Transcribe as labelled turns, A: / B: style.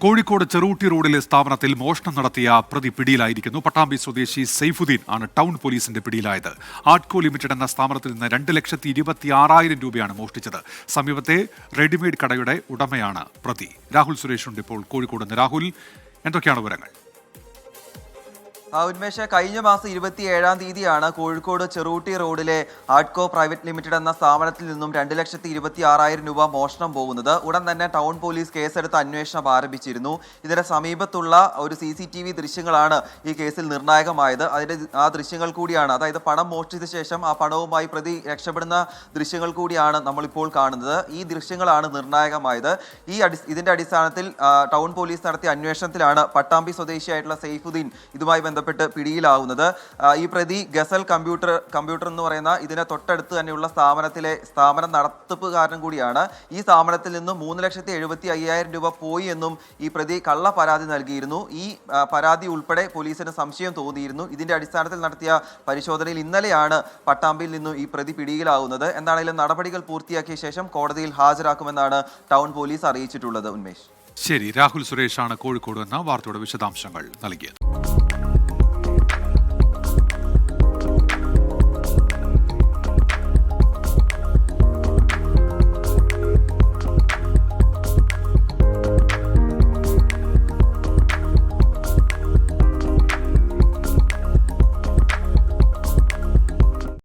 A: കോഴിക്കോട് ചെറുകുട്ടി റോഡിലെ സ്ഥാപനത്തിൽ മോഷണം നടത്തിയ പ്രതി പിടിയിലായിരിക്കുന്നു. പട്ടാമ്പി സ്വദേശി സൈഫുദ്ദീൻ ആണ് ടൗൺ പോലീസിന്റെ പിടിയിലായത്. ആർട്കോ ലിമിറ്റഡ് എന്ന സ്ഥാപനത്തിൽ നിന്ന് 2,26,000 രൂപയാണ് മോഷ്ടിച്ചത്. സമീപത്തെ റെഡിമെയ്ഡ് കടയുടെ ഉടമയാണ് പ്രതി. രാഹുൽ സുരേഷ് ഉണ്ട് ഇപ്പോൾ കോഴിക്കോട് നിന്ന്. രാഹുൽ, എന്തൊക്കെയാണ് വിവരങ്ങൾ?
B: ഉന്മേഷ, കഴിഞ്ഞ മാസം 27-ാം തീയതിയാണ് കോഴിക്കോട് ചെറുകുട്ടി റോഡിലെ ആർട്കോ പ്രൈവറ്റ് ലിമിറ്റഡ് എന്ന സ്ഥാപനത്തിൽ നിന്നും 2,26,000 രൂപ മോഷണം പോകുന്നത്. ഉടൻ തന്നെ ടൗൺ പോലീസ് കേസെടുത്ത് അന്വേഷണം ആരംഭിച്ചിരുന്നു. ഇതിന്റെ സമീപത്തുള്ള ഒരു CCTV ദൃശ്യങ്ങളാണ് ഈ കേസിൽ നിർണായകമായത്. അതിന്റെ ആ ദൃശ്യങ്ങൾ കൂടിയാണ്, അതായത് പണം മോഷ്ടിച്ച ശേഷം ആ പണവുമായി പ്രതി രക്ഷപ്പെടുന്ന ദൃശ്യങ്ങൾ കൂടിയാണ് നമ്മളിപ്പോൾ കാണുന്നത്. ഈ ദൃശ്യങ്ങളാണ് നിർണായകമായത്. ഇതിന്റെ അടിസ്ഥാനത്തിൽ ടൗൺ പോലീസ് നടത്തിയ അന്വേഷണത്തിലാണ് പട്ടാമ്പി സ്വദേശിയായിട്ടുള്ള സൈഫുദ്ദീൻ ഇതുമായി ബന്ധപ്പെട്ട് പിടിയിലാവുന്നത്. ഈ പ്രതി ഗസൽ കമ്പ്യൂട്ടർ എന്ന് പറയുന്ന ഇതിനെ തൊട്ടടുത്ത് തന്നെയുള്ള സ്ഥാപന നടത്തിപ്പുകാരനും കൂടിയാണ്. ഈ സ്ഥാപനത്തിൽ നിന്നും 3,75,000 രൂപ പോയി എന്നും ഈ പ്രതി കള്ള പരാതി നൽകിയിരുന്നു. ഈ പരാതി ഉൾപ്പെടെ പോലീസിന് സംശയം തോന്നിയിരുന്നു. ഇതിന്റെ അടിസ്ഥാനത്തിൽ നടത്തിയ പരിശോധനയിൽ ഇന്നലെയാണ് പട്ടാമ്പിയിൽ നിന്നും ഈ പ്രതി പിടിയിലാവുന്നത്. എന്താണെങ്കിലും നടപടികൾ പൂർത്തിയാക്കിയ ശേഷം കോടതിയിൽ ഹാജരാക്കുമെന്നാണ് ടൗൺ പോലീസ് അറിയിച്ചിട്ടുള്ളത്. ഉന്മേഷ്,
A: ശരി. രാഹുൽ സുരേഷാണ് കോഴിക്കോട് എന്ന വാർത്തയുടെ വിശദാംശങ്ങൾ നൽകിയത്.